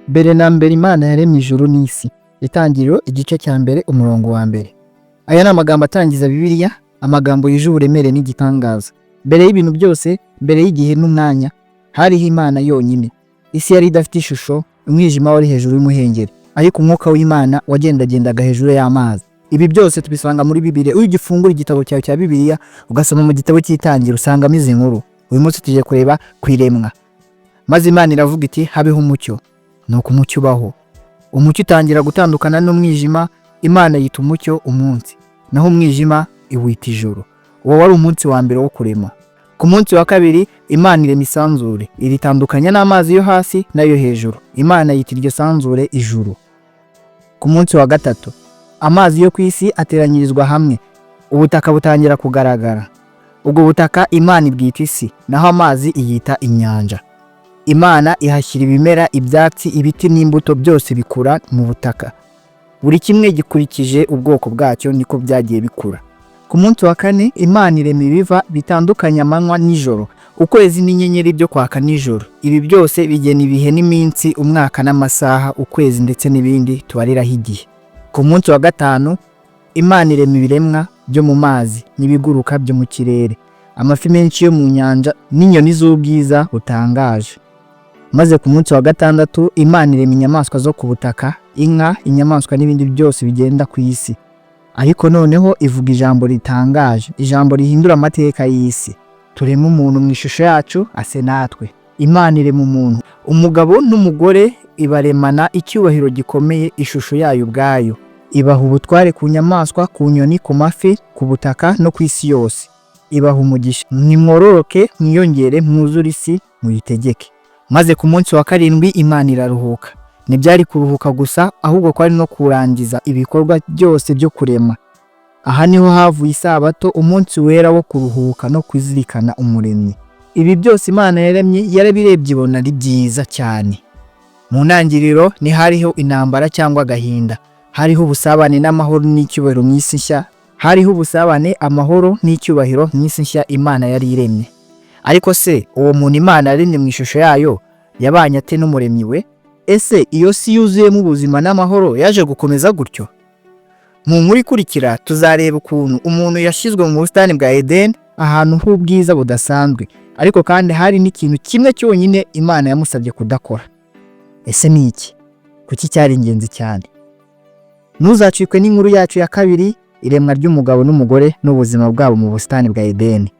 Mbere na mbere Imana yaremye ijuru n'isi. Itangiriro igice cya mbere umurongo wa mbere. Aya ni amagambo atangiza Bibiliya, amagambo yuje uburemere n'igitangaza. Mbere y'ibintu byose, mbere y'igihe n'umwanya, hariho Imana yonyine. Isi yari idafite ishusho, umwijima wari hejuru y'umuhengeri, ariko umwuka w'Imana wagendagendaga hejuru y'amazi. Ibi byose tubisanga muri Bibiliya. Uyu gifungura igitabo cyawe cya Bibiliya ugasoma mu gitabo cy'Itangiriro usangamo izi nkuru. Uyu munsi tuje kureba kwiremwa. Maze Imana iravuga iti habeho umucyo. Nuko umucyo ubaho. Umucyo utangira gutandukana n'umwijima, Imana yita umucyo umunsi, naho umwijima iwita ijoro. Uwo wari umunsi wa mbere wo kurema. Ku munsi wa kabiri Imana irema isanzure, iritandukanya n'amazi yo hasi nayo hejuru. Imana yita iryo sanzure ijuru. Ku munsi wa gatatu amazi yo ku isi ateranyirizwa hamwe, ubutaka butangira kugaragara. Ubwo butaka Imana ibwita isi, naho amazi iyita inyanja. Imana ihashyira ibimera, ibyatsi, ibiti n'imbuto byose bikura mu butaka. Buri kimwe gikurikije ubwoko bwacyo niko byagiye bikura. Ku munsi wa kane Imana irema ibiva bitandukanya amanywa n'ijoro, ukwezi n'inyenyeri byo kwaka nijoro. Ibi byose bigena ibihe n'iminsi, umwaka n'amasaha, ukwezi ndetse n'ibindi tubariraho igihe. Ku munsi wa gatanu Imana irema ibiremwa byo mu mazi n'ibiguruka byo mu kirere, amafi menshi yo mu nyanja n'inyoni z'ubwiza butangaje. Maze ku munsi wa gatandatu Imana irema inyamaswa zo ku butaka, inka, inyamaswa n'ibindi byose bigenda ku isi. Ariko noneho ivuga ijambo ritangaje, ijambo rihindura amateka y'isi. Turema umuntu mu ishusho yacu ase natwe. Imana irema umuntu, umugabo n'umugore, ibaremana icyubahiro gikomeye, ishusho yayo ubwayo. Ibaha ubutware ku nyamaswa, ku nyoni, ku mafi, ku butaka no ku isi yose. Ibaha umugisha, nimwororoke, mwiyongere, mwuzure isi, muyitegeke. Maze ku munsi wa karindwi Imana iraruhuka. Ntibyari kuruhuka gusa, ahubwo kwari no kurangiza ibikorwa byose byo kurema. Aha niho havuye isabato, umunsi wera wo kuruhuka no kwizirikana umuremyi. Ibi byose Imana yaremye yarabirebye ibona ari byiza cyane. Mu ntangiriro ni hariho intambara cyangwa agahinda, hariho ubusabane n'amahoro n'icyubahiro mu isi nshya, hariho ubusabane, amahoro n'icyubahiro mu isi nshya Imana yari iremye. Ariko se uwo muntu Imana yaremye mu ishusho yayo yabanye ate n'umuremyi we? Ese iyo si yuzuyemo ubuzima n'amahoro yaje gukomeza gutyo? Mu nkuru ikurikira tuzareba ukuntu umuntu yashyizwe mu busitani bwa Edeni, ahantu h'ubwiza budasanzwe, ariko kandi hari n'ikintu kimwe cyonyine Imana yamusabye kudakora. Ese ni iki? Kuki cyari ingenzi cyane? Ntuzacikwe n'inkuru yacu ya kabiri, iremwa ry'umugabo n'umugore n'ubuzima bwabo mu busitani bwa Edeni.